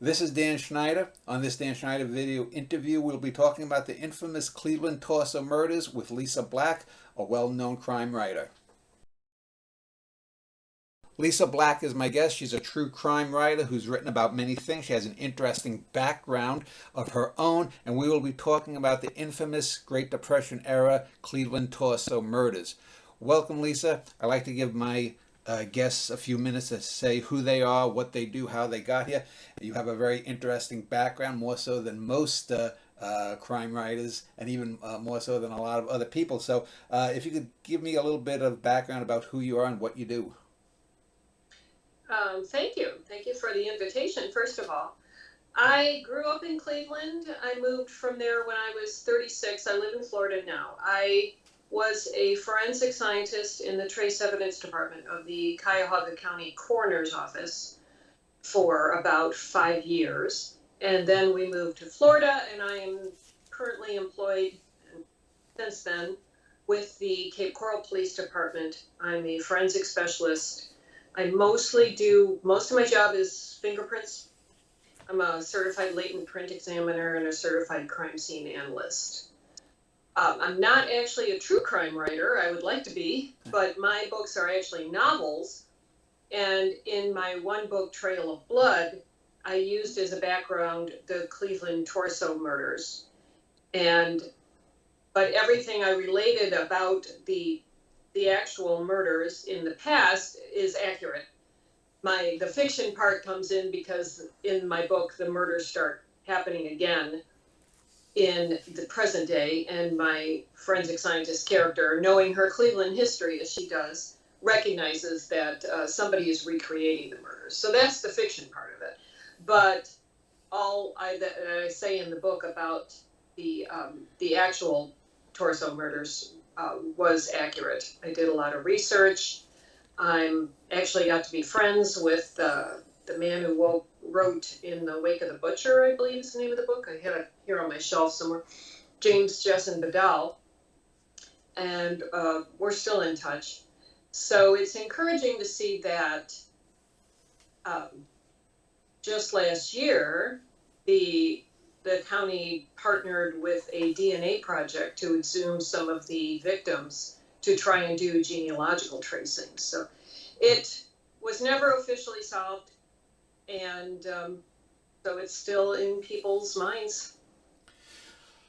This is Dan Schneider. On this Dan Schneider video interview, we'll be talking about the infamous Cleveland Torso murders with Lisa Black, a well-known crime writer. Lisa Black is my guest. She's a true crime writer who's written about many things. She has an interesting background of her own, and we will be talking about the infamous Great Depression era Cleveland Torso murders. Welcome, Lisa. I'd like to give my guests a few minutes to say who they are, what they do, how they got here. You have a very interesting background, more so than most crime writers, and even more so than a lot of other people. So if you could give me a little bit of background about who you are and what you do. Thank you. Thank you for the invitation, first of all. I grew up in Cleveland. I moved from there when I was 36. I live in Florida now. I was a forensic scientist in the trace evidence department of the Cuyahoga County Coroner's Office for about 5 years. And then we moved to Florida, and I am currently employed since then with the Cape Coral Police Department. I'm a forensic specialist. I most of my job is fingerprints. I'm a certified latent print examiner and a certified crime scene analyst. I'm not actually a true crime writer. I would like to be, but my books are actually novels. And in my one book, Trail of Blood, I used as a background the Cleveland Torso murders. But everything I related about the actual murders in the past is accurate. The fiction part comes in because in my book, the murders start happening again in the present day, and my forensic scientist character, knowing her Cleveland history as she does, recognizes that somebody is recreating the murders. So that's the fiction part of it. But all that I say in the book about the actual Torso murders was accurate. I did a lot of research. I'm actually got to be friends with the man who wrote In the Wake of the Butcher, I believe is the name of the book. I had it here on my shelf somewhere. James Jessen Badal. And we're still in touch. So it's encouraging to see that just last year, the county partnered with a DNA project to exhume some of the victims to try and do genealogical tracing. So it was never officially solved, and so it's still in people's minds.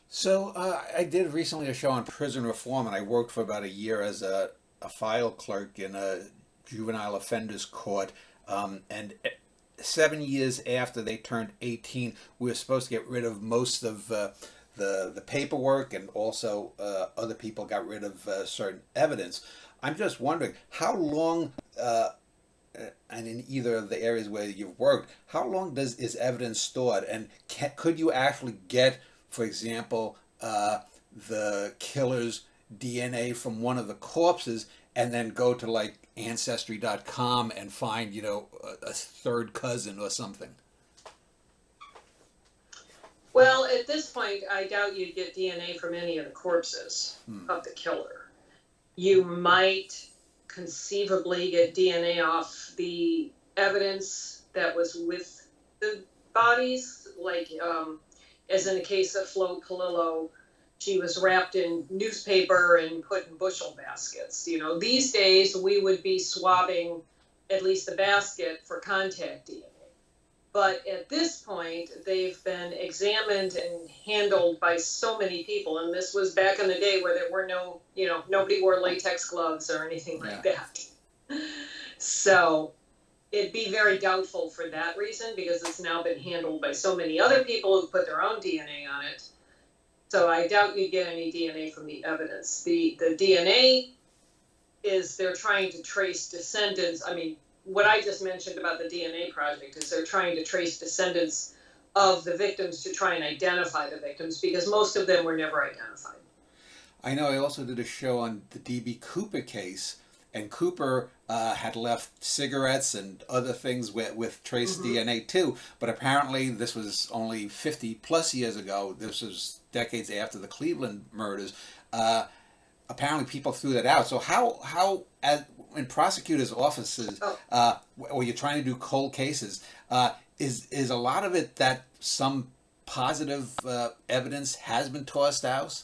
So I did recently a show on prison reform, and I worked for about a year as a file clerk in a juvenile offenders court, and 7 years after they turned 18, we were supposed to get rid of most of the paperwork, and also other people got rid of certain evidence. I'm just wondering how long, and in either of the areas where you've worked, how long is evidence stored, and could you actually get, for example, the killer's DNA from one of the corpses and then go to like Ancestry.com and find, a third cousin or something? Well, at this point, I doubt you'd get DNA from any of the corpses of the killer. You might conceivably get DNA off the evidence that was with the bodies, like as in the case of Flo Polillo, she was wrapped in newspaper and put in bushel baskets. These days we would be swabbing at least the basket for contact DNA. But at this point, they've been examined and handled by so many people. And this was back in the day where there were nobody wore latex gloves or anything like that. So it'd be very doubtful for that reason, because it's now been handled by so many other people who put their own DNA on it. So I doubt you'd get any DNA from the evidence. The DNA is they're trying to trace descendants. I mean, what I just mentioned about the DNA project is they're trying to trace descendants of the victims to try and identify the victims, because most of them were never identified. I know I also did a show on the D.B. Cooper case, and Cooper had left cigarettes and other things with trace DNA too, but apparently this was only 50 plus years ago. This was decades after the Cleveland murders. Apparently people threw that out. So how in prosecutors' offices, or you're trying to do cold cases, is a lot of it that some positive evidence has been tossed out?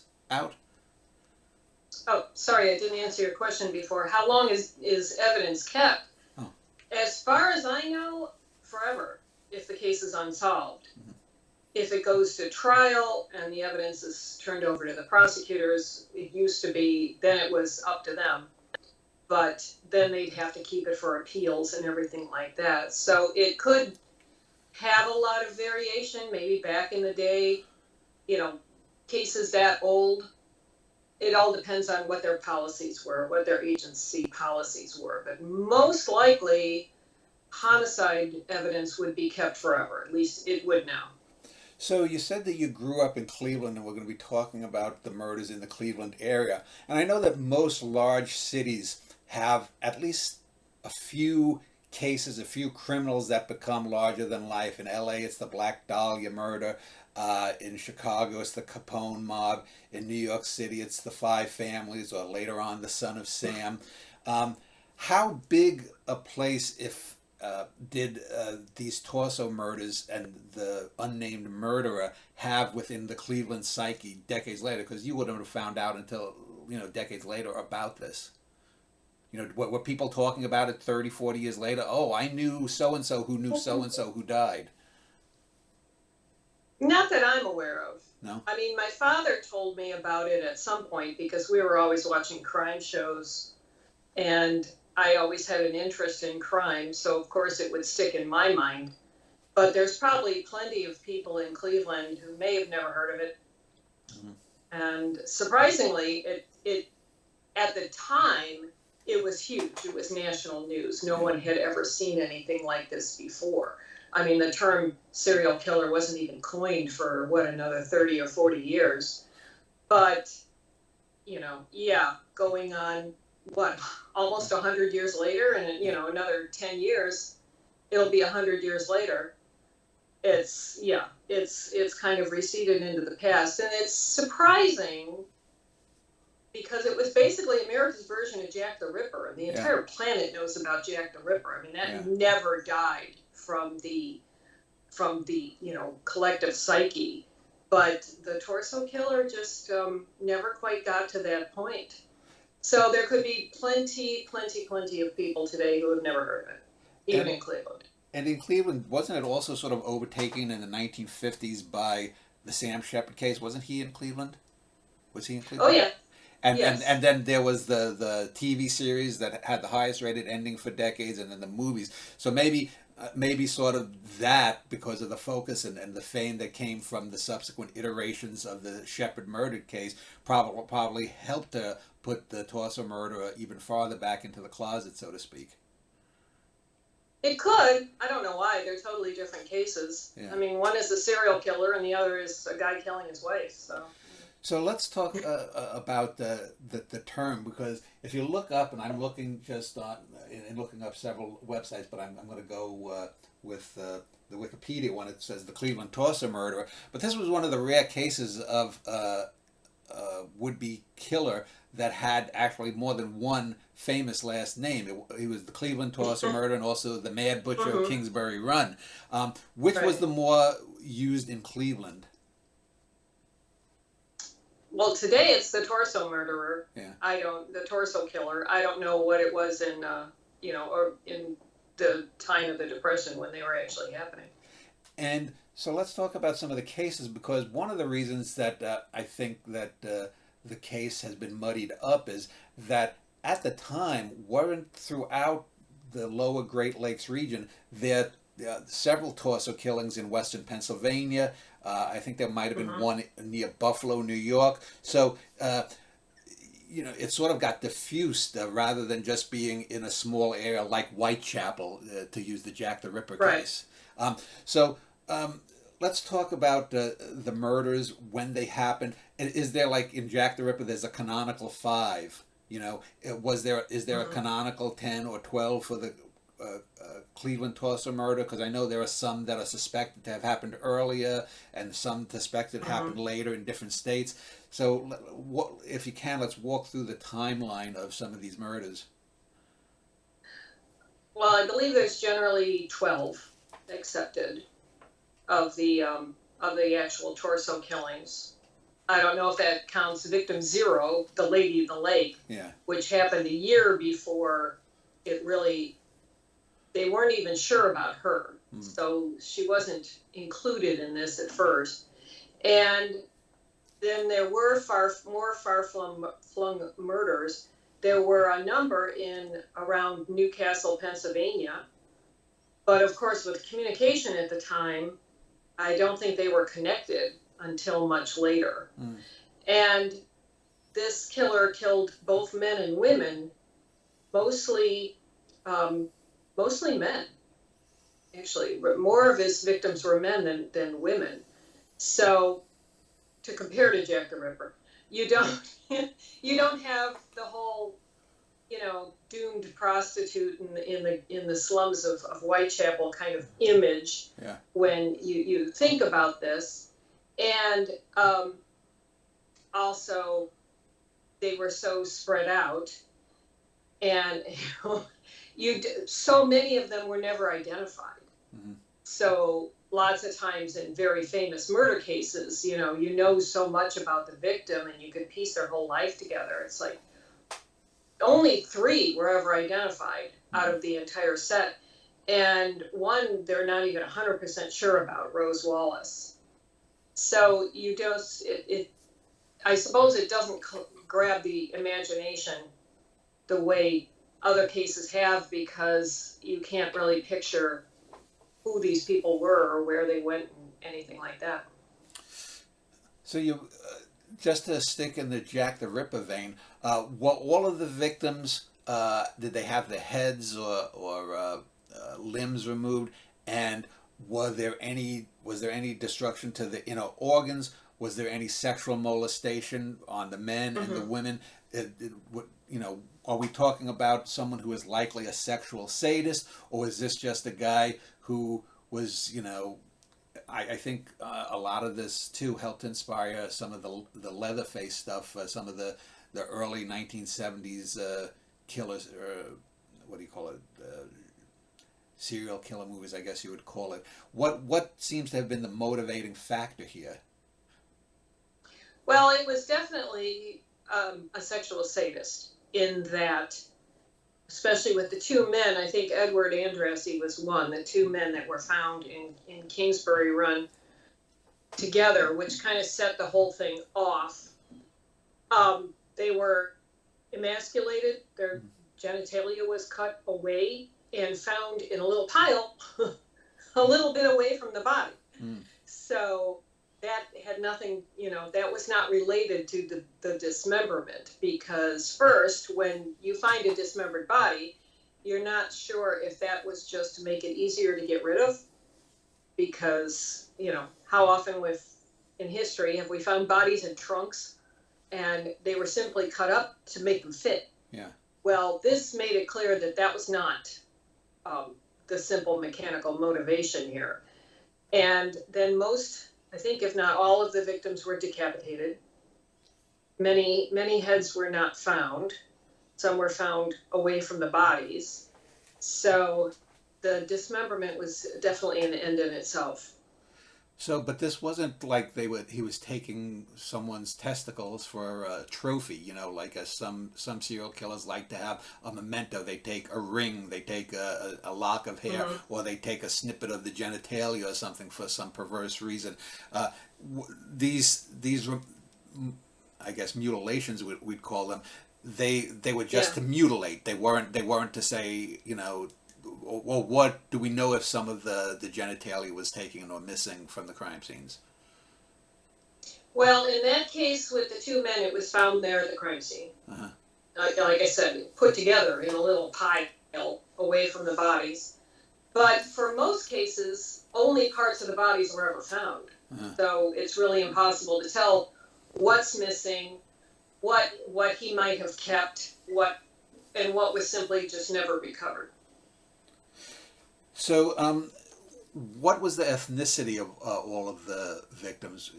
Oh, sorry, I didn't answer your question before. How long is evidence kept? Oh. As far as I know, forever, if the case is unsolved. Mm-hmm. If it goes to trial and the evidence is turned over to the prosecutors, it used to be, then it was up to them. But then they'd have to keep it for appeals and everything like that. So it could have a lot of variation, maybe back in the day, cases that old. It all depends on what their policies were, what their agency policies were. But most likely, homicide evidence would be kept forever. At least it would now. So you said that you grew up in Cleveland, and we're going to be talking about the murders in the Cleveland area. And I know that most large cities have at least a few cases, a few criminals that become larger than life. In LA, it's the Black Dahlia murder. In Chicago, it's the Capone mob. In New York City, it's the Five Families, or later on, the Son of Sam. How big a place, if did these torso murders and the unnamed murderer have within the Cleveland psyche decades later? Because you wouldn't have found out until decades later about this. What were people talking about it 30, 40 years later? Oh, I knew so-and-so who knew so-and-so who died. Not that I'm aware of. No? I mean, my father told me about it at some point because we were always watching crime shows, and I always had an interest in crime, so of course it would stick in my mind. But there's probably plenty of people in Cleveland who may have never heard of it. Mm-hmm. And surprisingly, it at the time, it was huge. It was national news. No one had ever seen anything like this before. I mean, the term serial killer wasn't even coined for, another 30 or 40 years. But, going on, almost 100 years later, and, another 10 years, it'll be 100 years later. It's kind of receded into the past. And it's surprising because it was basically America's version of Jack the Ripper. And the entire planet knows about Jack the Ripper. I mean, that never died from the collective psyche, but the torso killer just never quite got to that point. So there could be plenty of people today who have never heard of it, even in Cleveland. And in Cleveland, wasn't it also sort of overtaken in the 1950s by the Sam Shepard case? Wasn't he in Cleveland? Was he in Cleveland? Oh yeah. And, yes. and then there was the TV series that had the highest rated ending for decades, and then the movies. So maybe sort of that, because of the focus and the fame that came from the subsequent iterations of the Shepard murder case, probably helped to put the torso murderer even farther back into the closet, so to speak. It could. I don't know why. They're totally different cases. Yeah. I mean, one is a serial killer, and the other is a guy killing his wife. So let's talk about the term, because if you look up, and I'm looking just on and looking up several websites, but I'm going to go with the Wikipedia one. It says the Cleveland torso murderer, but this was one of the rare cases of would-be killer that had actually more than one famous last name. He was the Cleveland torso murderer and also the Mad Butcher of Kingsbury Run. Which was the more used in Cleveland? Well, today it's the torso murderer. Yeah. The torso killer. I don't know what it was in, or in the time of the Depression when they were actually happening. And so let's talk about some of the cases, because one of the reasons that I think that the case has been muddied up is that at the time, weren't throughout the lower Great Lakes region there several torso killings in western Pennsylvania. I think there might have been one near Buffalo, New York. So, it sort of got diffused rather than just being in a small area like Whitechapel, to use the Jack the Ripper case. Let's talk about the murders, when they happened. Is there, like in Jack the Ripper, there's a canonical 5? Is there a canonical 10 or 12 for the Cleveland torso murder? Because I know there are some that are suspected to have happened earlier and some suspected happened later in different states. So if you can, let's walk through the timeline of some of these murders. Well, I believe there's generally 12. accepted of the actual torso killings. I don't know if that counts victim 0, the lady in the lake, Yeah. which happened a year before it really, they weren't even sure about her. So she wasn't included in this at first. And then there were more far-flung murders. There were a number in around Newcastle, Pennsylvania. But of course, with communication at the time, I don't think they were connected until much later. And this killer killed both men and women, mostly men. Actually, more of his victims were men than women. So, to compare to Jack the Ripper, you don't have the whole, doomed prostitute in the slums of Whitechapel kind of image when you think about this. And also, they were so spread out, and so many of them were never identified. So lots of times in very famous murder cases, you know so much about the victim and you could piece their whole life together. It's like only 3 were ever identified out of the entire set. And one they're not even 100% sure about, Rose Wallace. So I suppose it doesn't grab the imagination the way other cases have, because you can't really picture who these people were or where they went and anything like that. So you, just to stick in the Jack the Ripper vein, what all of the victims, did they have their heads or limbs removed? And was there any destruction to the inner organs? Was there any sexual molestation on the men and the women? Are we talking about someone who is likely a sexual sadist, or is this just a guy who was, I think a lot of this too helped inspire some of the Leatherface stuff, some of the early 1970s killers, or what do you call it, serial killer movies, I guess you would call it. What seems to have been the motivating factor here? Well, it was definitely a sexual sadist, in that, especially with the 2 men, I think Edward Andrassy was one, the 2 men that were found in Kingsbury Run together, which kind of set the whole thing off. They were emasculated, their genitalia was cut away and found in a little pile a little bit away from the body. So that had nothing, that was not related to the dismemberment, because first, when you find a dismembered body, you're not sure if that was just to make it easier to get rid of, because, how often in history have we found bodies in trunks and they were simply cut up to make them fit? Yeah. Well, this made it clear that that was not the simple mechanical motivation here. And then most, I think if not all of the victims were decapitated. Many heads were not found. Some were found away from the bodies. So the dismemberment was definitely an end in itself. So, but this wasn't like he was taking someone's testicles for a trophy, like some serial killers like to have a memento. They take a ring, they take a lock of hair, or they take a snippet of the genitalia or something for some perverse reason. These I guess mutilations we'd call them. They were just to mutilate. They weren't to say, well, what do we know if some of the genitalia was taken or missing from the crime scenes? Well, in that case with the 2 men, it was found there at the crime scene. Like I said, put together in a little pile away from the bodies. But for most cases, only parts of the bodies were ever found. So it's really impossible to tell what's missing, what he might have kept, what was simply just never recovered. So, what was the ethnicity of all of the victims?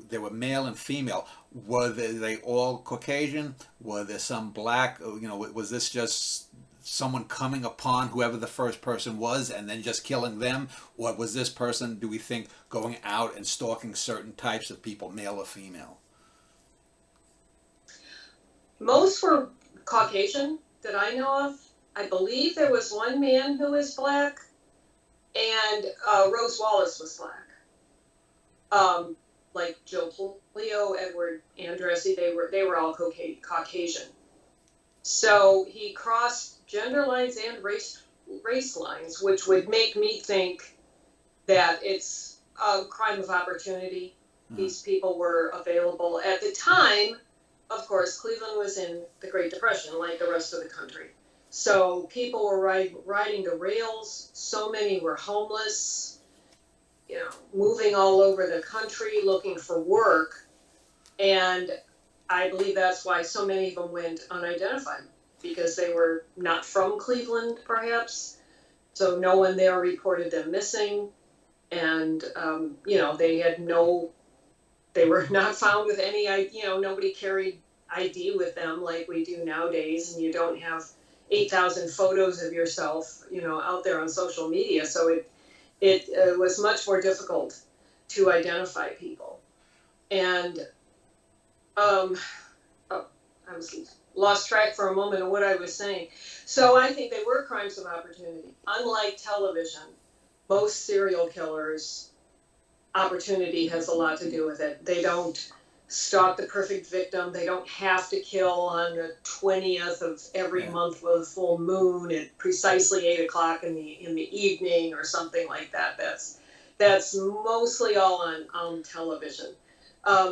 They were male and female. Were they all Caucasian? Were there some black? Was this just someone coming upon whoever the first person was and then just killing them? Or was this person, do we think, going out and stalking certain types of people, male or female? Most were Caucasian that I know of. I believe there was one man who was black, and Rose Wallace was black. Like Joe Polio, Edward Andressi, they were all Caucasian. So he crossed gender lines and race lines, which would make me think that it's a crime of opportunity. These people were available at the time. Of course, Cleveland was in the Great Depression, like the rest of the country. So people were riding the rails. So many were homeless, moving all over the country looking for work. And I believe that's why so many of them went unidentified, because they were not from Cleveland, perhaps. So no one there reported them missing. And, they were not found with any, nobody carried ID with them like we do nowadays, and you don't have 8,000 photos of yourself, out there on social media. So it was much more difficult to identify people. And I was lost track for a moment of what I was saying. So I think they were crimes of opportunity. Unlike television, most serial killers, opportunity has a lot to do with it. They don't stalk the perfect victim. They don't have to kill on the 20th of every month with a full moon at precisely 8 o'clock in the evening or something like that. That's mostly all on television.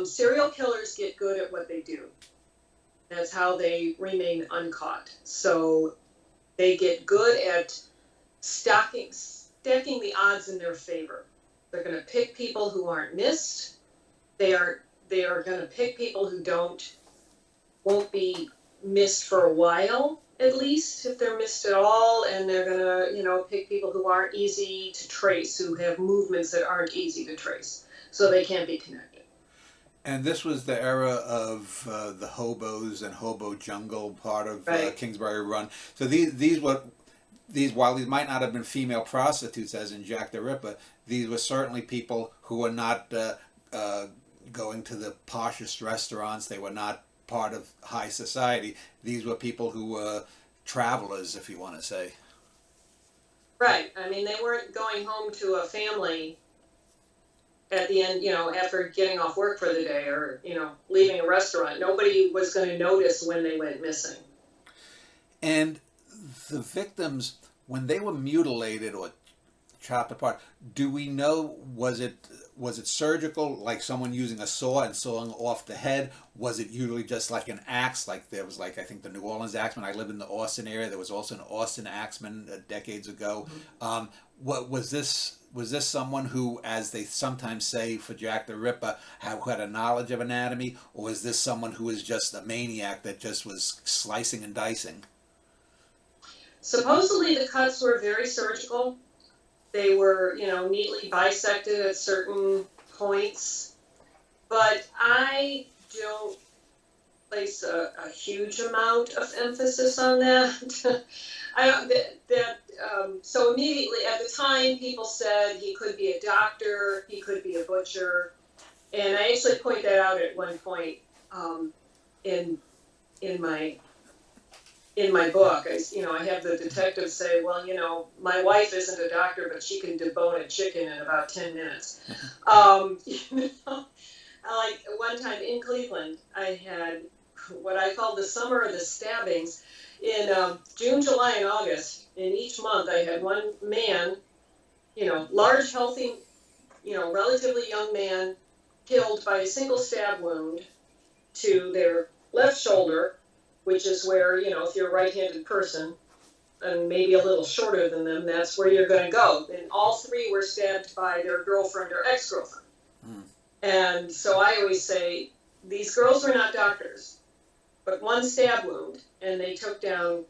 Serial killers get good at what they do. That's how they remain uncaught. So they get good at stacking the odds in their favor. They're going to pick people who aren't missed. They are going to pick people who won't be missed for a while, at least, if they're missed at all. And they're going to, pick people who aren't easy to trace, who have movements that aren't easy to trace, so they can't be connected. And this was the era of the hobos and hobo jungle part of Kingsbury Run. So these while these might not have been female prostitutes as in Jack the Ripper, these were certainly people who were not going to the poshest restaurants. They were not part of high society. These were people who were travelers, if you want to say. Right. I mean, they weren't going home to a family at the end, after getting off work for the day or, leaving a restaurant. Nobody was going to notice when they went missing. And the victims, when they were mutilated or chopped apart, do we know, was it surgical, like someone using a saw and sawing off the head? Was it usually just like an axe, like there was, like, I think the New Orleans axeman? I live in the Austin area. There was also an Austin axeman decades ago. Mm-hmm. What was this someone who, as they sometimes say for Jack the Ripper, who had a knowledge of anatomy, or is this someone who was just a maniac that just was slicing and dicing? Supposedly the cuts were very surgical. They were, neatly bisected at certain points. But I don't place a huge amount of emphasis on that. So immediately at the time, people said he could be a doctor, he could be a butcher. And I actually point that out at one point in my book. I have the detective say, well, my wife isn't a doctor, but she can debone a chicken in about 10 minutes. Like one time in Cleveland, I had what I called the summer of the stabbings. In June, July, and August, in each month, I had one man, large, healthy, relatively young man, killed by a single stab wound to their left shoulder, which is where, if you're a right-handed person and maybe a little shorter than them, that's where you're going to go. And all three were stabbed by their girlfriend or ex-girlfriend. Mm. And so I always say, these girls were not doctors, but one stab wound, and they took down,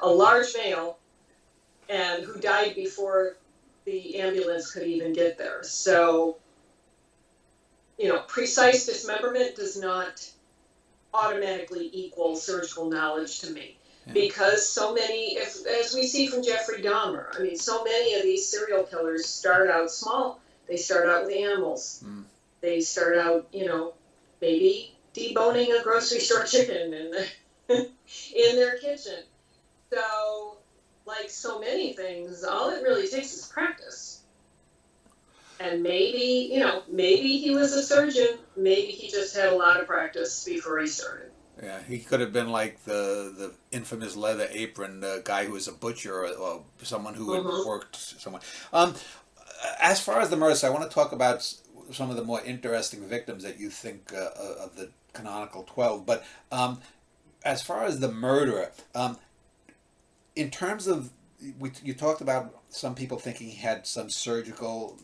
a large male, and who died before the ambulance could even get there. So, precise dismemberment does not automatically equal surgical knowledge to me. Because so many, as we see from Jeffrey Dahmer, I mean, so many of these serial killers start out small. They start out with animals. They start out, maybe deboning a grocery store chicken in their kitchen. So, like so many things, all it really takes is practice. And maybe he was a surgeon. Maybe he just had a lot of practice before he started. Yeah, he could have been like the infamous leather apron guy who was a butcher, or someone who had worked somewhere. As far as the murders, I want to talk about some of the more interesting victims that you think of the canonical 12. But as far as the murderer, in terms of, you talked about some people thinking he had some surgical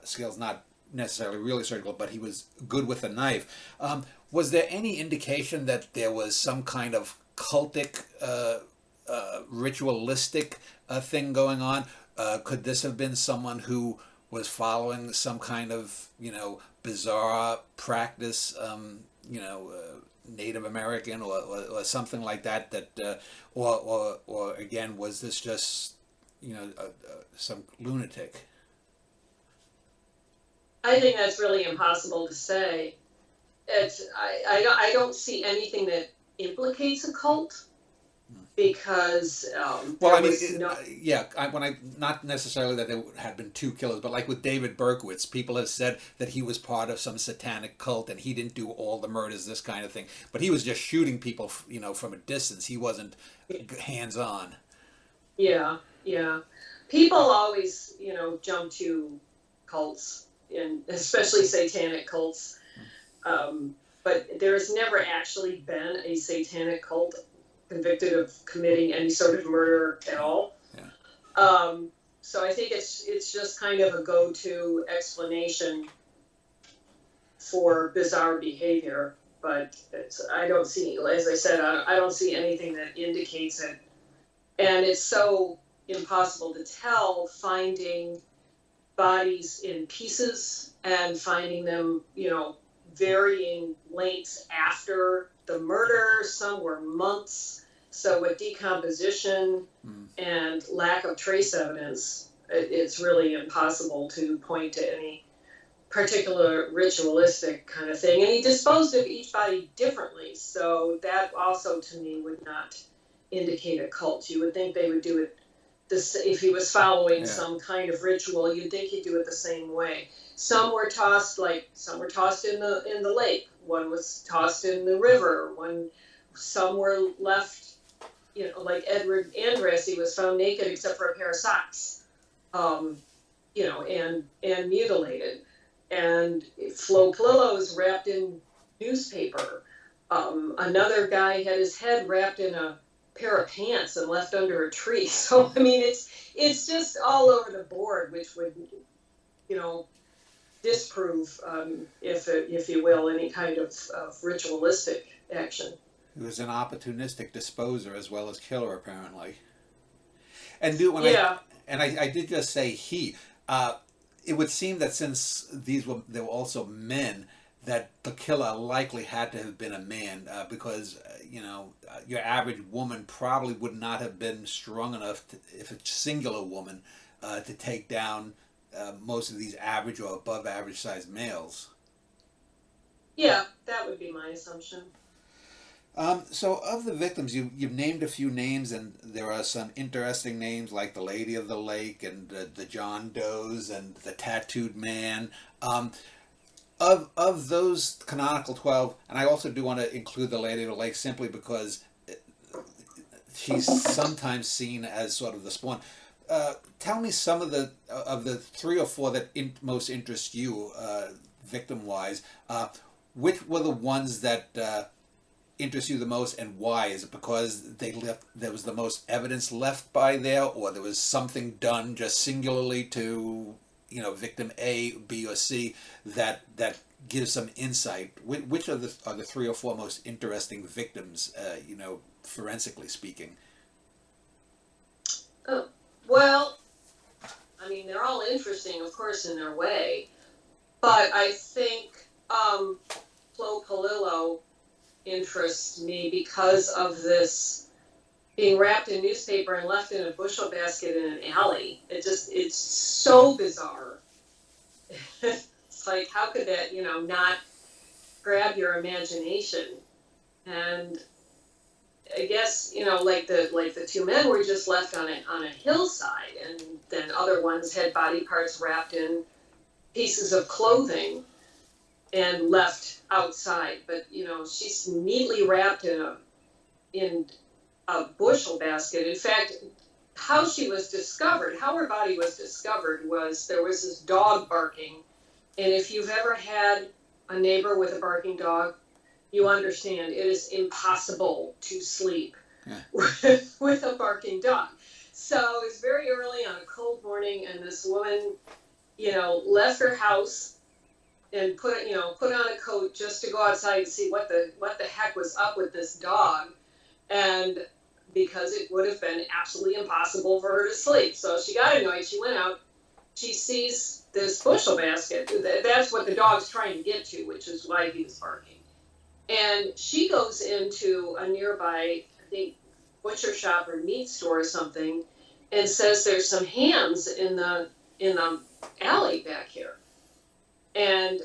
skills, not necessarily really surgical, but he was good with a knife. Was there any indication that there was some kind of cultic, ritualistic thing going on? Could this have been someone who was following some kind of, bizarre practice, Native American or something like that? Or again, was this just, some lunatic? I think that's really impossible to say. I don't see anything that implicates a cult because well, I mean, not necessarily that there had been two killers, but like with David Berkowitz, people have said that he was part of some satanic cult and he didn't do all the murders, this kind of thing, but he was just shooting people, from a distance. He wasn't hands-on. Yeah. People always, jump to cults, and especially satanic cults. But there has never actually been a satanic cult convicted of committing any sort of murder at all. Yeah. So I think it's just kind of a go-to explanation for bizarre behavior. But I don't see, as I said, I don't see anything that indicates it. And it's so impossible to tell, finding bodies in pieces and finding them, varying lengths after the murder. Some were months. So with decomposition and lack of trace evidence, it's really impossible to point to any particular ritualistic kind of thing. And he disposed of each body differently. So that also, to me, would not indicate a cult. You would think they would do it if he was following some kind of ritual, you'd think he'd do it the same way. Some were tossed in the lake. One was tossed in the river. Some were left, like Edward Andress, he was found naked except for a pair of socks, and mutilated. And Flo Polillo was wrapped in newspaper. Another guy had his head wrapped in a pair of pants and left under a tree. So I mean, it's just all over the board, which would, disprove, if you will, any kind of ritualistic action. He was an opportunistic disposer as well as killer, apparently. And I did just say he. It would seem that since they were also men, that the killer likely had to have been a man, because your average woman probably would not have been strong enough, if it's a singular woman, to take down most of these average or above average sized males. Yeah, that would be my assumption. So of the victims, you've named a few names, and there are some interesting names like the Lady of the Lake and the John Does and the Tattooed Man. Of those canonical 12, and I also do want to include the Lady of the Lake simply because she's sometimes seen as sort of the spawn. Tell me some of the 3 or 4 that most interest you, victim-wise. Which were the ones that interest you the most, and why? Is it because there was the most evidence left by there, or there was something done just singularly to victim A, B, or C that gives some insight? Which are the 3 or 4 most interesting victims, forensically speaking? Oh, well, I mean, they're all interesting, of course, in their way, but I think Flo Polillo interests me because of this being wrapped in newspaper and left in a bushel basket in an alley. It's so bizarre. It's like, how could that, not grab your imagination? And I guess, like the two men were just left on a hillside, and then other ones had body parts wrapped in pieces of clothing and left outside. But she's neatly wrapped in a bushel basket. In fact, how her body was discovered was there was this dog barking. And if you've ever had a neighbor with a barking dog, you understand it is impossible to sleep with a barking dog. So it's very early on a cold morning, and this woman, left her house and put on a coat just to go outside and see what the heck was up with this dog. And because it would have been absolutely impossible for her to sleep. So she got annoyed. She went out. She sees this bushel basket. That's what the dog's trying to get to, which is why he was barking. And she goes into a nearby, I think, butcher shop or meat store or something, and says there's some hams in the alley back here. And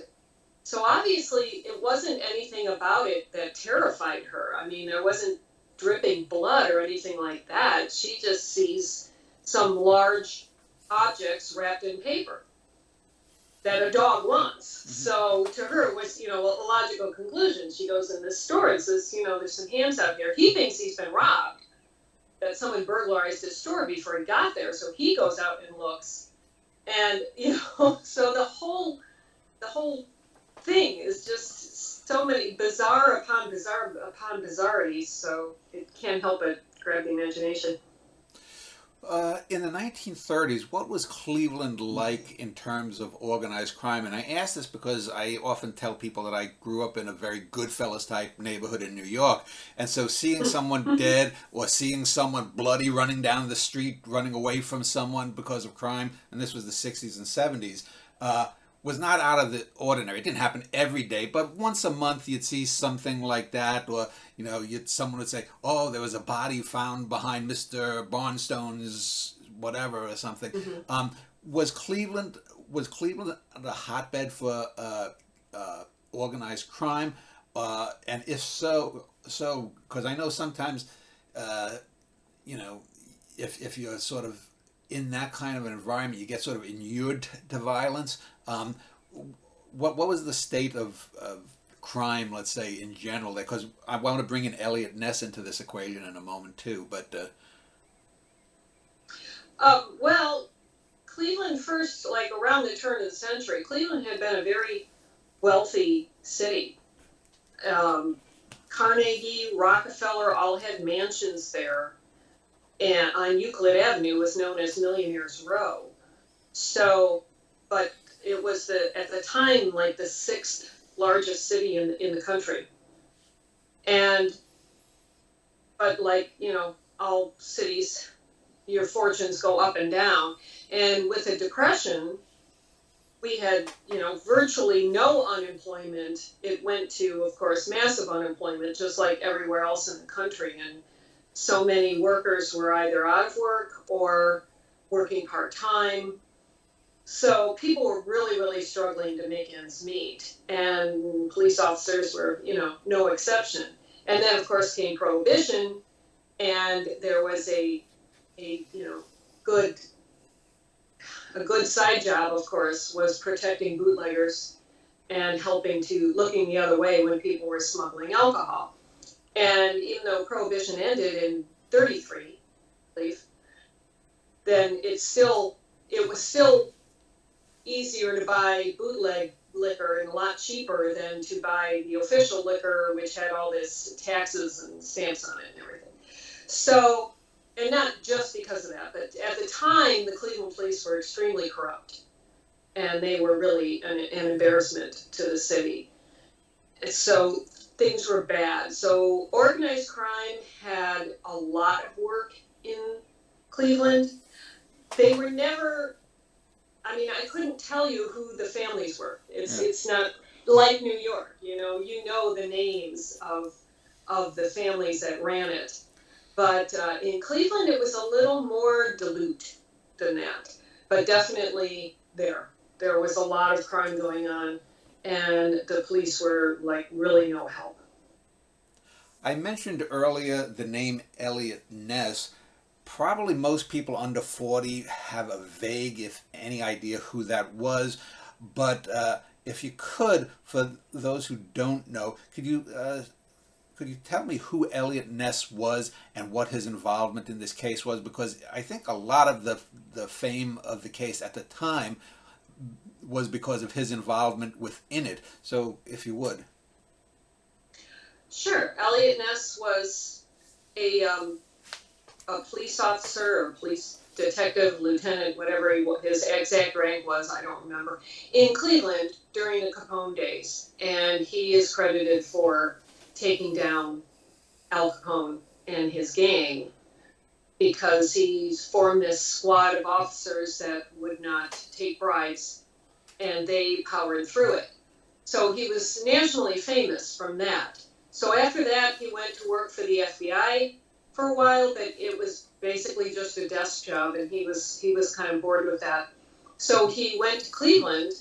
so obviously it wasn't anything about it that terrified her. I mean, there wasn't dripping blood or anything like that. She just sees some large objects wrapped in paper that a dog wants. Mm-hmm. So to her it was, a logical conclusion. She goes in this store and says, there's some hams out here. He thinks he's been robbed, that someone burglarized his store before he got there. So he goes out and looks. And, so the whole thing is just so many bizarre upon bizarrities, so it can't help but grab the imagination. In the 1930s, what was Cleveland like in terms of organized crime? And I ask this because I often tell people that I grew up in a very Goodfellas type neighborhood in New York. And so seeing someone dead or seeing someone bloody running down the street, running away from someone because of crime, and this was the 60s and 70s, was not out of the ordinary. It didn't happen every day, but once a month you'd see something like that, or someone would say, "Oh, there was a body found behind Mr. Barnstone's whatever or something." Mm-hmm. Was Cleveland a hotbed for organized crime? And if so because I know sometimes, if you're sort of in that kind of an environment, you get sort of inured to violence. What was the state of crime, let's say, in general? Because I want to bring in Elliot Ness into this equation in a moment too. But well, Cleveland first, like around the turn of the century, Cleveland had been a very wealthy city. Carnegie, Rockefeller all had mansions there, and on Euclid Avenue was known as Millionaires Row. So, but it was at the time like the sixth largest city in the country. But like, all cities, your fortunes go up and down. And with the Depression, we had, virtually no unemployment. It went to, of course, massive unemployment, just like everywhere else in the country. And so many workers were either out of work or working part-time. So people were really, really struggling to make ends meet, and police officers were, no exception. And then, of course, came Prohibition, and there was a good side job, of course, was protecting bootleggers and looking the other way when people were smuggling alcohol. And even though Prohibition ended in 1933, I believe, then it was still easier to buy bootleg liquor and a lot cheaper than to buy the official liquor, which had all this taxes and stamps on it and everything. So, and not just because of that, but at the time, the Cleveland police were extremely corrupt, and they were really an embarrassment to the city. So things were bad. So organized crime had a lot of work in Cleveland. They were never, I couldn't tell you who the families were. It's not like New York, you know the names of the families that ran it. But in Cleveland, it was a little more dilute than that. But definitely there was a lot of crime going on, and the police were like really no help. I mentioned earlier the name Elliot Ness. Probably most people under 40 have a vague, if any, idea who that was. But if you could, for those who don't know, could you tell me who Elliot Ness was and what his involvement in this case was? Because I think a lot of the fame of the case at the time was because of his involvement within it. So, if you would. Sure, Elliot Ness was a police officer or police detective, lieutenant, whatever his exact rank was, I don't remember, in Cleveland during the Capone days. And he is credited for taking down Al Capone and his gang because he formed this squad of officers that would not take bribes, and they powered through it. So he was nationally famous from that. So after that, he went to work for the FBI for a while, but it was basically just a desk job, and he was kind of bored with that. So he went to Cleveland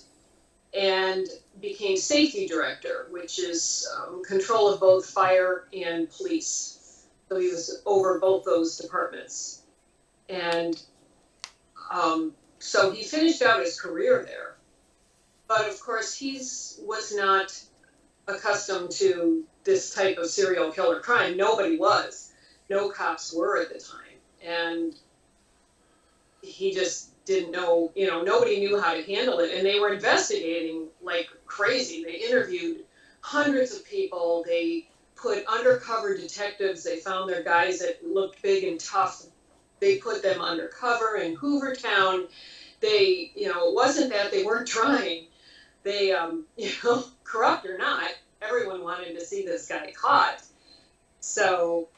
and became safety director, which is control of both fire and police. So he was over both those departments. And so he finished out his career there. But of course, he was not accustomed to this type of serial killer crime. Nobody was. No cops were at the time. And he just didn't know, nobody knew how to handle it. And they were investigating like crazy. They interviewed hundreds of people. They put undercover detectives. They found their guys that looked big and tough. They put them undercover in Hoovertown. They, it wasn't that they weren't trying. They, corrupt or not, everyone wanted to see this guy caught. So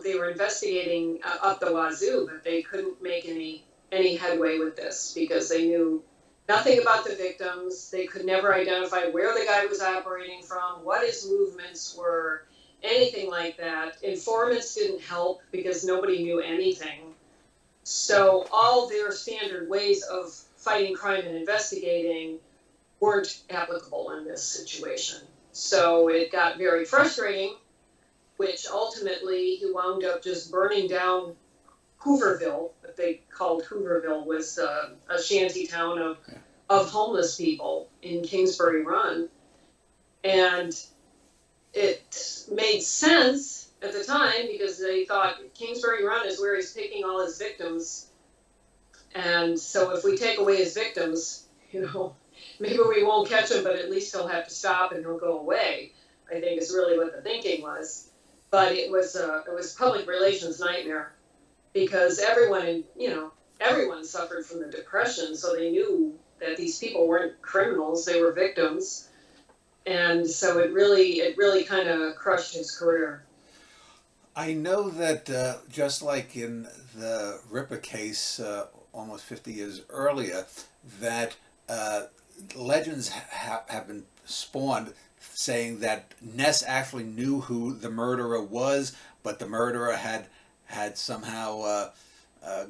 they were investigating up the wazoo, but they couldn't make any headway with this because they knew nothing about the victims. They could never identify where the guy was operating from, what his movements were, anything like that. Informants didn't help because nobody knew anything. So all their standard ways of fighting crime and investigating weren't applicable in this situation. So it got very frustrating, which ultimately he wound up just burning down Hooverville, what they called Hooverville, was a shanty town of homeless people in Kingsbury Run. And it made sense at the time because they thought Kingsbury Run is where he's taking all his victims. And so if we take away his victims, maybe we won't catch him, but at least he'll have to stop and he'll go away, I think is really what the thinking was. But it was a public relations nightmare because everyone suffered from the Depression, so they knew that these people weren't criminals, they were victims. And so it really kind of crushed his career. I know that just like in the Ripper case almost 50 years earlier, that legends have been spawned saying that Ness actually knew who the murderer was, but the murderer had somehow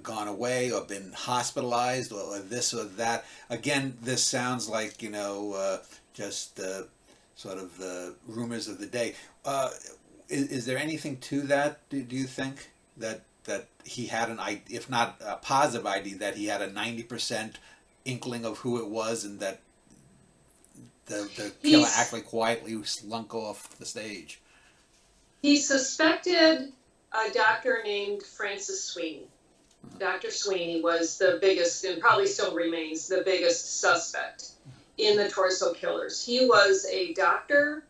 gone away or been hospitalized or this or that. Again, this sounds like, just sort of the rumors of the day. Is there anything to that, do you think? That he had if not a positive ID, that he had a 90% inkling of who it was, and that the killer actually quietly slunk off the stage? He suspected a doctor named Francis Sweeney. Dr. Sweeney was the biggest, and probably still remains the biggest suspect in the torso killers. He was a doctor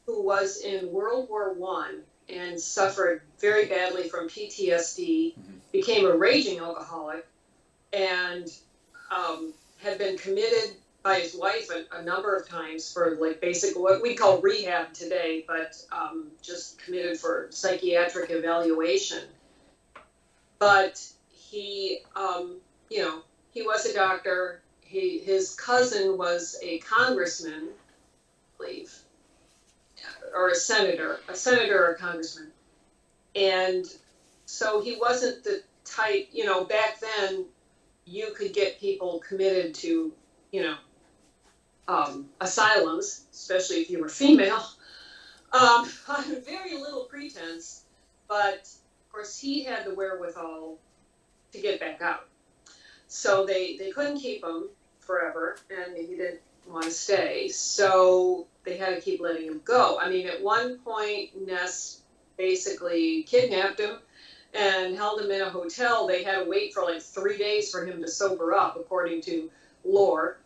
who was in World War I and suffered very badly from PTSD, became a raging alcoholic, and had been committed by his wife a number of times for like basic, what we call rehab today, but just committed for psychiatric evaluation. But he, he was a doctor. His cousin was a congressman, I believe, or a senator or a congressman. And so he wasn't the type, back then you could get people committed to, asylums, especially if you were female, on very little pretense. But of course, he had the wherewithal to get back out. So they couldn't keep him forever, and he didn't want to stay. So they had to keep letting him go. I mean, at one point, Ness basically kidnapped him and held him in a hotel. They had to wait for like 3 days for him to sober up, according to lore,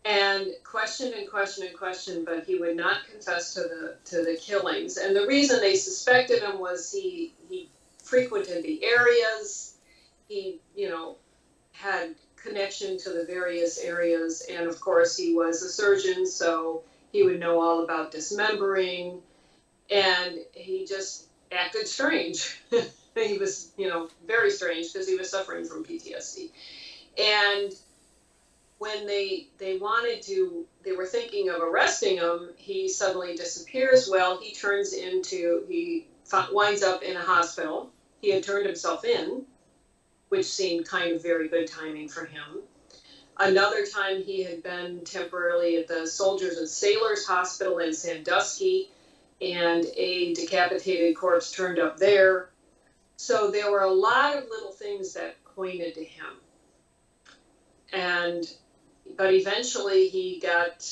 and questioned and questioned and questioned, but he would not confess to the killings. And the reason they suspected him was he frequented the areas. He, had connection to the various areas, and of course he was a surgeon, so he would know all about dismembering, and he just acted strange. He was, very strange because he was suffering from PTSD. And when they were thinking of arresting him, he suddenly disappears. Well, he winds up in a hospital. He had turned himself in, which seemed kind of very good timing for him. Another time he had been temporarily at the Soldiers and Sailors Hospital in Sandusky, and a decapitated corpse turned up there. So there were a lot of little things that pointed to him. But eventually he got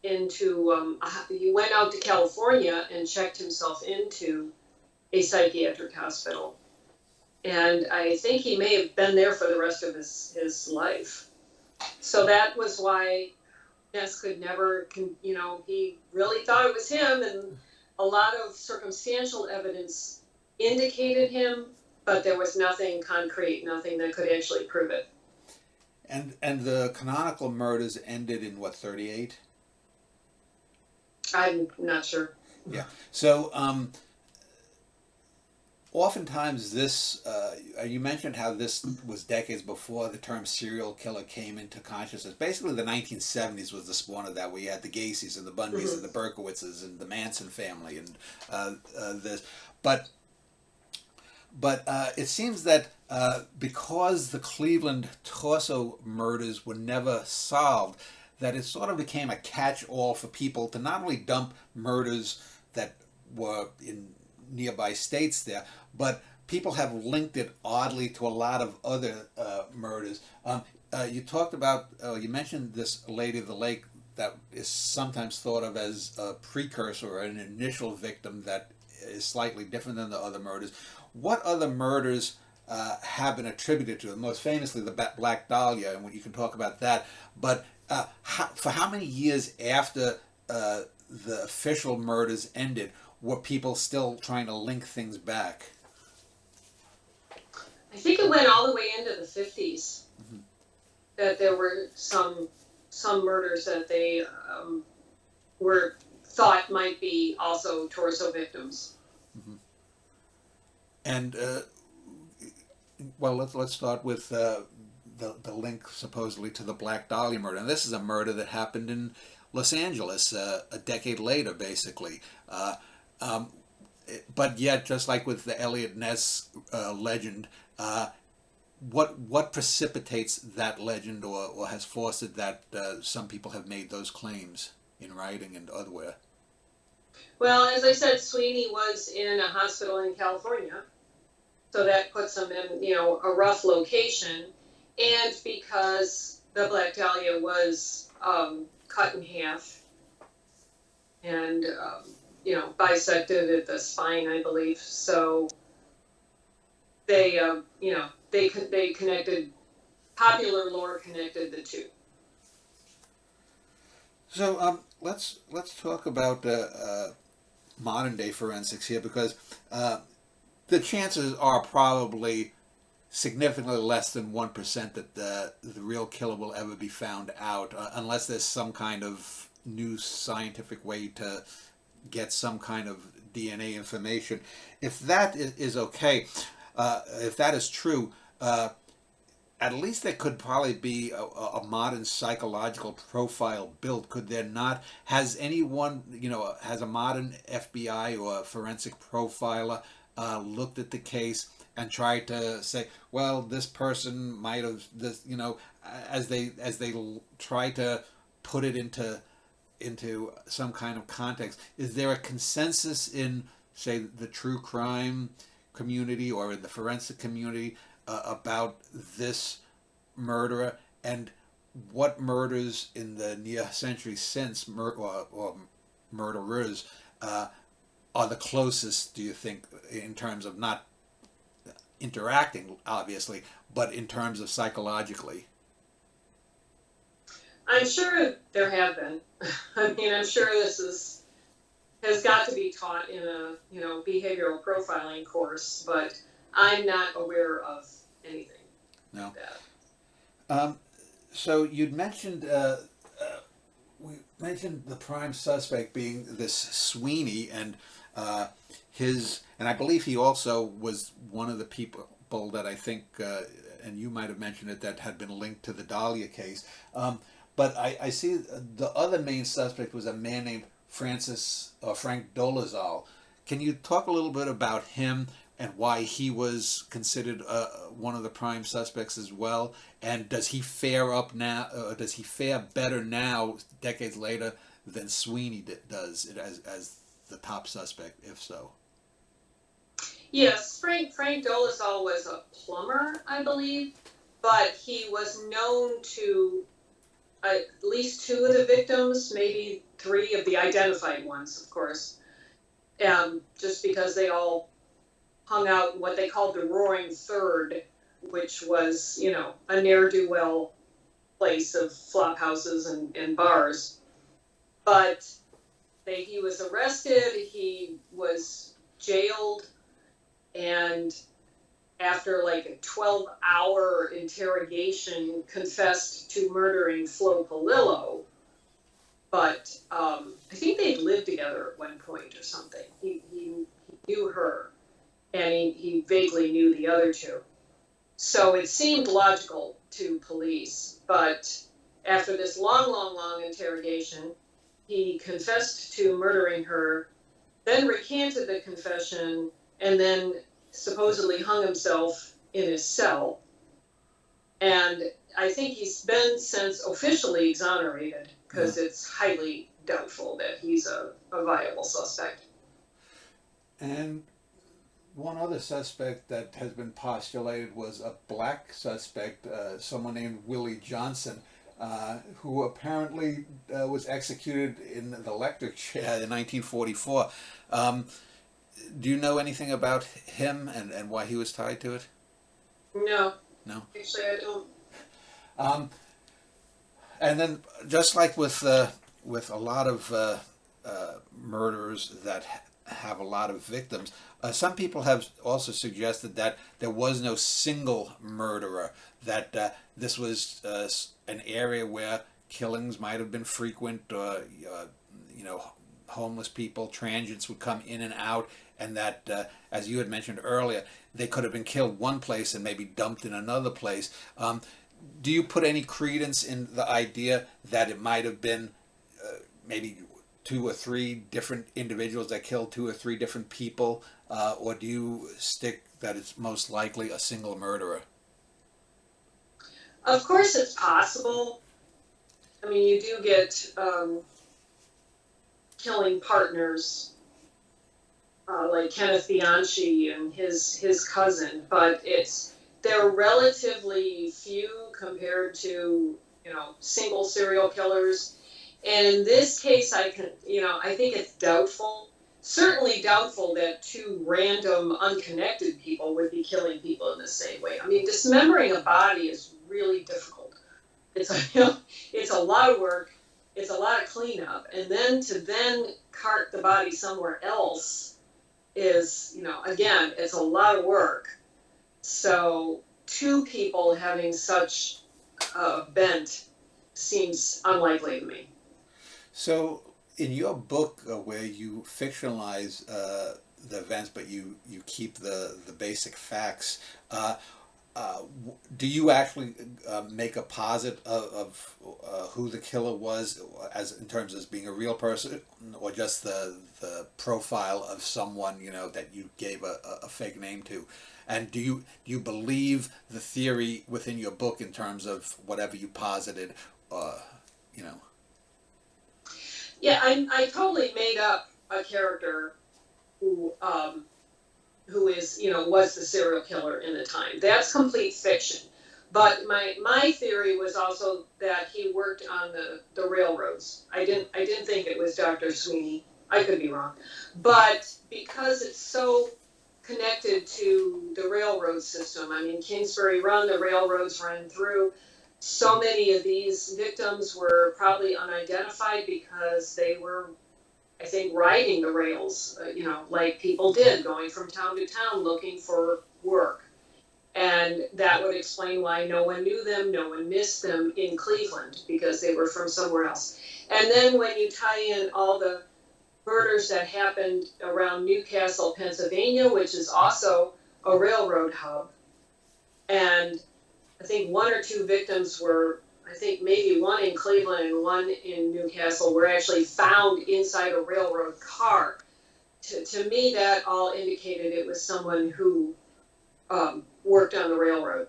into, he went out to California and checked himself into a psychiatric hospital. And I think he may have been there for the rest of his life. So that was why Ness could never, he really thought it was him, and a lot of circumstantial evidence indicated him, but there was nothing concrete, nothing that could actually prove it. And the canonical murders ended in what, 38? I'm not sure. Yeah. So oftentimes this, you mentioned how this was decades before the term serial killer came into consciousness. Basically, the 1970s was the spawn of that, where you had the Gacy's and the Bundys and the Berkowitzes and the Manson family and this. But it seems that because the Cleveland torso murders were never solved, that it sort of became a catch-all for people to not only dump murders that were in nearby states there, but people have linked it oddly to a lot of other murders. You talked about, you mentioned this Lady of the Lake that is sometimes thought of as a precursor or an initial victim that is slightly different than the other murders. What other murders have been attributed to it? Most famously, the Black Dahlia, and you can talk about that. But for how many years after the official murders ended were people still trying to link things back? I think it went all the way into the 50s, that there were some murders that they were thought might be also torso victims. And well, let's start with the link supposedly to the Black Dahlia murder. And this is a murder that happened in Los Angeles a decade later, basically. But yet, just like with the Eliot Ness legend, what precipitates that legend, or has fostered that some people have made those claims in writing and otherwhere? Well, as I said, Sweeney was in a hospital in California, so that puts him in, a rough location. And because the Black Dahlia was cut in half and, bisected at the spine, I believe. So they, they connected, popular lore connected the two. So let's talk about modern day forensics here, because the chances are probably significantly less than 1% that the real killer will ever be found out, unless there's some kind of new scientific way to get some kind of DNA information. If that is okay, if that is true, at least there could probably be a modern psychological profile built. Could there not? Has anyone, has a modern FBI or forensic profiler looked at the case and tried to say, well, this person might have this, as they try to put it into some kind of context. Is there a consensus in, say, the true crime community or in the forensic community about this murderer, and what murders in the near century since or murderers are the closest, do you think, in terms of not interacting, obviously, but in terms of psychologically? I'm sure there have been. I mean, I'm sure has got to be taught in a behavioral profiling course, but I'm not aware of anything No. like that. So you'd mentioned we mentioned the prime suspect being this Sweeney, and and I believe he also was one of the people that I think, and you might have mentioned it, that had been linked to the Dahlia case. But I see the other main suspect was a man named Frank Dolezal. Can you talk a little bit about him and why he was considered one of the prime suspects as well? And does he fare up now? Does he fare better now, decades later, than Sweeney does as the top suspect? If so, Yes, Frank Dolezal was a plumber, I believe, but he was known to at least two of the victims, maybe three of the identified ones, of course, just because they all hung out in what they called the Roaring Third, which was, a ne'er-do-well place of flop houses and bars. But he was arrested, he was jailed, and after like a 12-hour interrogation, confessed to murdering Flo Polillo. But I think they'd lived together at one point or something. He knew her, and he vaguely knew the other two. So it seemed logical to police. But after this long interrogation, he confessed to murdering her, then recanted the confession, and then supposedly hung himself in his cell. And I think he's been since officially exonerated, because it's highly doubtful that he's a viable suspect. and one other suspect that has been postulated was a black suspect, someone named Willie Johnson, who apparently was executed in the electric chair in 1944. Do you know anything about him and why he was tied to it? No. No? Actually, I don't. And then, just like with a lot of murders that have a lot of victims, some people have also suggested that there was no single murderer, that this was an area where killings might have been frequent, homeless people, transients would come in and out, and that, as you had mentioned earlier, they could have been killed one place and maybe dumped in another place. Do you put any credence in the idea that it might have been maybe two or three different individuals that killed two or three different people, or do you stick that it's most likely a single murderer? Of course, it's possible. I mean, you do get killing partners like Kenneth Bianchi and his cousin, but they're relatively few compared to single serial killers. And in this case, I think it's doubtful, certainly doubtful that two random unconnected people would be killing people in the same way. I mean, dismembering a body is really difficult. It's a lot of work. It's a lot of cleanup, and then to cart the body somewhere else is, again, it's a lot of work. So two people having such a bent seems unlikely to me. So, in your book, where you fictionalize the events, but you keep the basic facts, do you actually make a posit of who the killer was, as in terms of being a real person, or just the profile of someone that you gave a fake name to? And do you believe the theory within your book in terms of whatever you posited? You know. Yeah, I totally made up a character who is, was the serial killer in the time. That's complete fiction. But my theory was also that he worked on the railroads. I didn't think it was Dr. Sweeney. I could be wrong. But because it's so connected to the railroad system, I mean, Kingsbury Run, the railroads ran through. So many of these victims were probably unidentified because they were, I think, riding the rails, like people did, going from town to town looking for work. And that would explain why no one knew them, no one missed them in Cleveland, because they were from somewhere else. And then when you tie in all the murders that happened around Newcastle, Pennsylvania, which is also a railroad hub, and I think one or two victims were, I think maybe one in Cleveland and one in Newcastle, were actually found inside a railroad car. To me, that all indicated it was someone who worked on the railroad.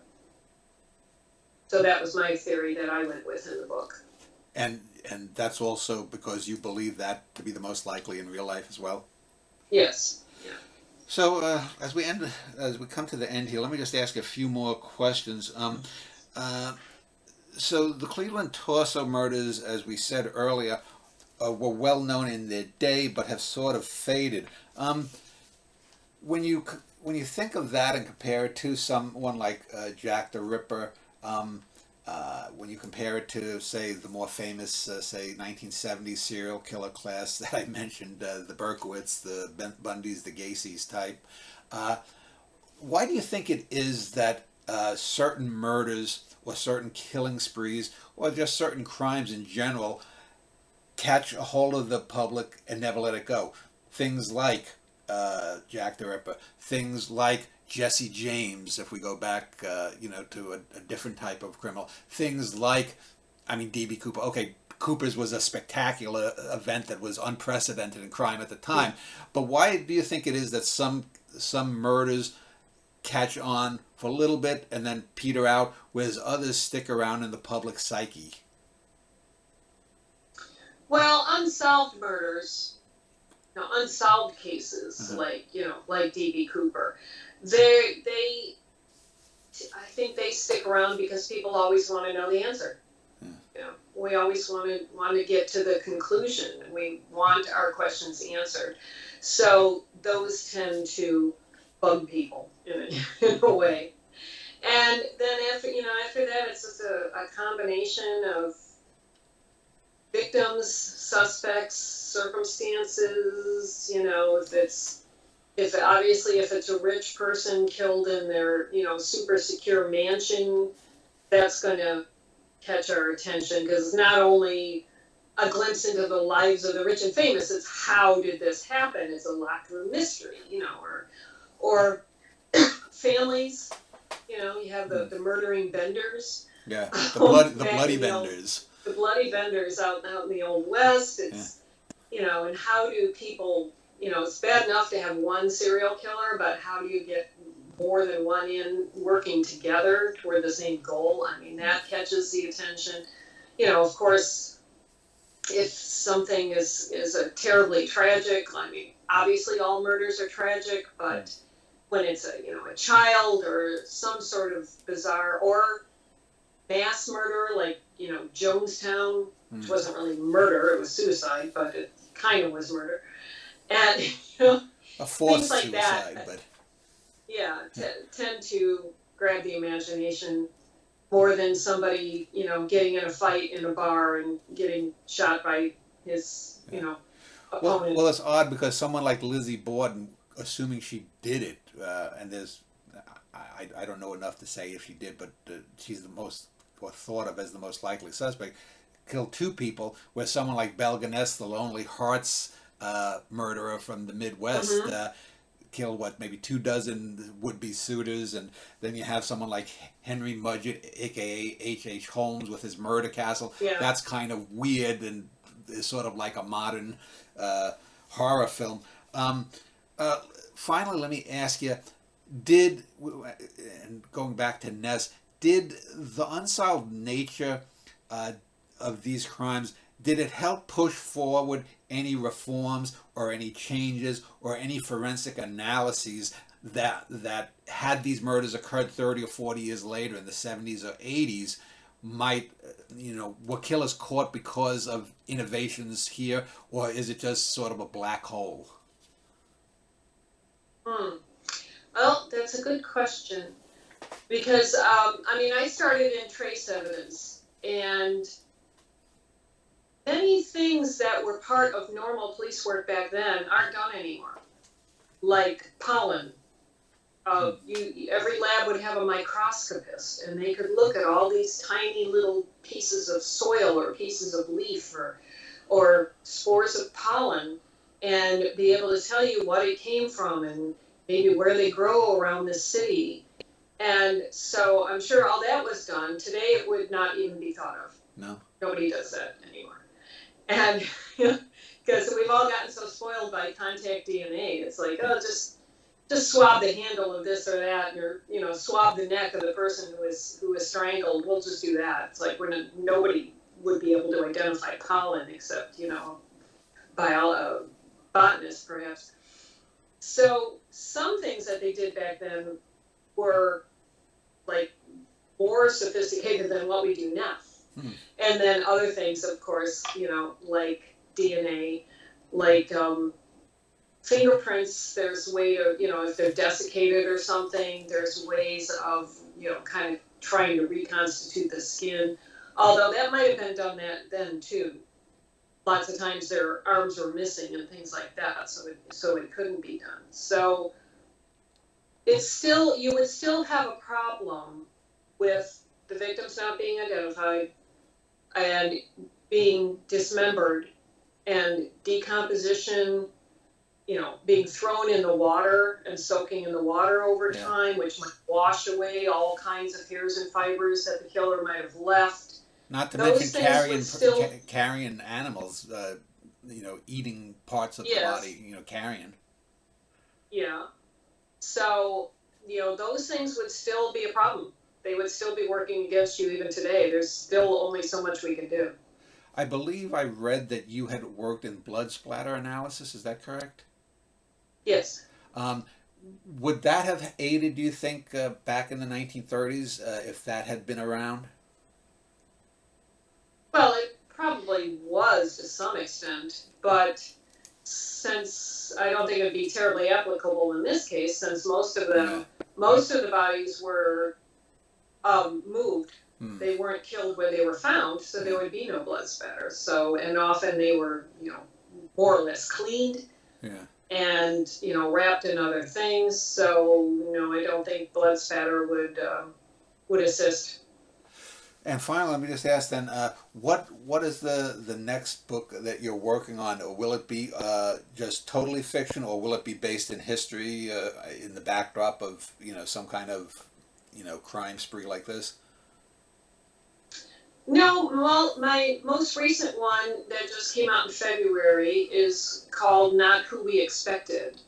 So that was my theory that I went with in the book. And that's also because you believe that to be the most likely in real life as well? Yes. Yeah. So as we come to the end here, let me just ask a few more questions. So the Cleveland torso murders, as we said earlier, were well known in their day, but have sort of faded. When you think of that and compare it to someone like Jack the Ripper, when you compare it to, say, the more famous, say, 1970s serial killer class that I mentioned, the Berkowitz, the Bundys, the Gacy's type, why do you think it is that certain murders or certain killing sprees or just certain crimes in general catch a hold of the public and never let it go? Things like Jack the Ripper, things like Jesse James, if we go back, to a different type of criminal. Things like, D.B. Cooper. Okay, Cooper's was a spectacular event that was unprecedented in crime at the time. But why do you think it is that some murders catch on for a little bit and then peter out, whereas others stick around in the public psyche? Well, unsolved murders, unsolved cases, like D.B. Cooper, I think they stick around because people always want to know the answer. We always want to get to the conclusion, and we want our questions answered. So those tend to bug people in a way. And then after that, it's just a combination of victims, suspects, circumstances. If it's a rich person killed in their super secure mansion, that's going to catch our attention, because it's not only a glimpse into the lives of the rich and famous, it's how did this happen? It's a locked room mystery, or families. You have the murdering vendors. Yeah, the bloody vendors. The bloody vendors out in the Old West. It's and how do people? It's bad enough to have one serial killer, but how do you get more than one in working together toward the same goal? That catches the attention. Of course, if something is a terribly tragic, obviously all murders are tragic, but when it's a child or some sort of bizarre or mass murder, like Jonestown, which wasn't really murder, it was suicide, but it kind of was murder, and a forced things like suicide, that, but tend to grab the imagination more than somebody getting in a fight in a bar and getting shot by his opponent. Well, it's odd because someone like Lizzie Borden, assuming she did it, and I don't know enough to say if she did, but she's the most, or thought of as the most likely suspect, killed two people, where someone like Belle Gunness, the Lonely Hearts murderer from the Midwest, kill maybe 24 would-be suitors, and then you have someone like Henry Mudgett, aka H.H. Holmes, with his murder castle. Yeah. That's kind of weird and is sort of like a modern horror film. Finally, let me ask you, and going back to Ness, did the unsolved nature of these crimes, did it help push forward any reforms or any changes or any forensic analyses that had these murders occurred 30 or 40 years later in the 70s or 80s might, were killers caught because of innovations here, or is it just sort of a black hole? Well, that's a good question, because I started in trace evidence, and many things that were part of normal police work back then aren't done anymore, like pollen. Every lab would have a microscopist, and they could look at all these tiny little pieces of soil or pieces of leaf or spores of pollen, and be able to tell you what it came from and maybe where they grow around the city. And so I'm sure all that was done. Today it would not even be thought of. No. Nobody does that anymore. And because we've all gotten so spoiled by contact DNA, it's like, oh, just swab the handle of this or that, or swab the neck of the person who was strangled. We'll just do that. It's like nobody would be able to identify pollen except botanists perhaps. So some things that they did back then were like more sophisticated than what we do now. And then other things, of course, like DNA, like fingerprints. There's a way to, if they're desiccated or something, there's ways of, kind of trying to reconstitute the skin. Although that might have been done then too. Lots of times their arms were missing and things like that, so it couldn't be done. So you would still have a problem with the victims not being identified and being dismembered and decomposition, being thrown in the water and soaking in the water over time, which might wash away all kinds of hairs and fibers that the killer might have left. Not to mention carrion animals, eating parts of the body, carrion. Yeah. So, those things would still be a problem. They would still be working against you even today. There's still only so much we can do. I believe I read that you had worked in blood splatter analysis. Is that correct? Yes. Would that have aided, do you think, back in the 1930s, if that had been around? Well, it probably was to some extent, but since I don't think it would be terribly applicable in this case, since most of the bodies were moved. They weren't killed where they were found, so there would be no blood spatter. So, and often they were, more or less cleaned. Yeah. And, wrapped in other things. So, I don't think blood spatter would assist. And finally, let me just ask then, what is the next book that you're working on? Or will it be just totally fiction, or will it be based in history, in the backdrop of, some kind of, crime spree like this? No, well, my most recent one that just came out in February is called Not Who We Expected.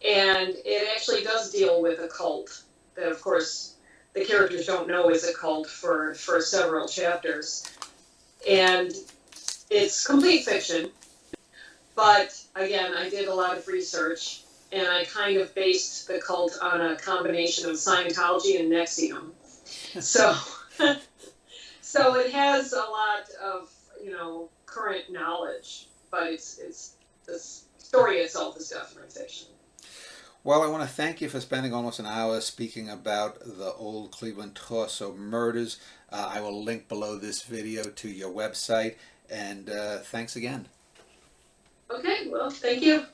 And it actually does deal with a cult that, of course, the characters don't know is a cult for several chapters. And it's complete fiction. But, again, I did a lot of research, and I kind of based the cult on a combination of Scientology and NXIVM. So it has a lot of, current knowledge, but it's the story itself is definitely fiction. Well, I want to thank you for spending almost an hour speaking about the old Cleveland torso murders. I will link below this video to your website, and thanks again. Okay, well, thank you.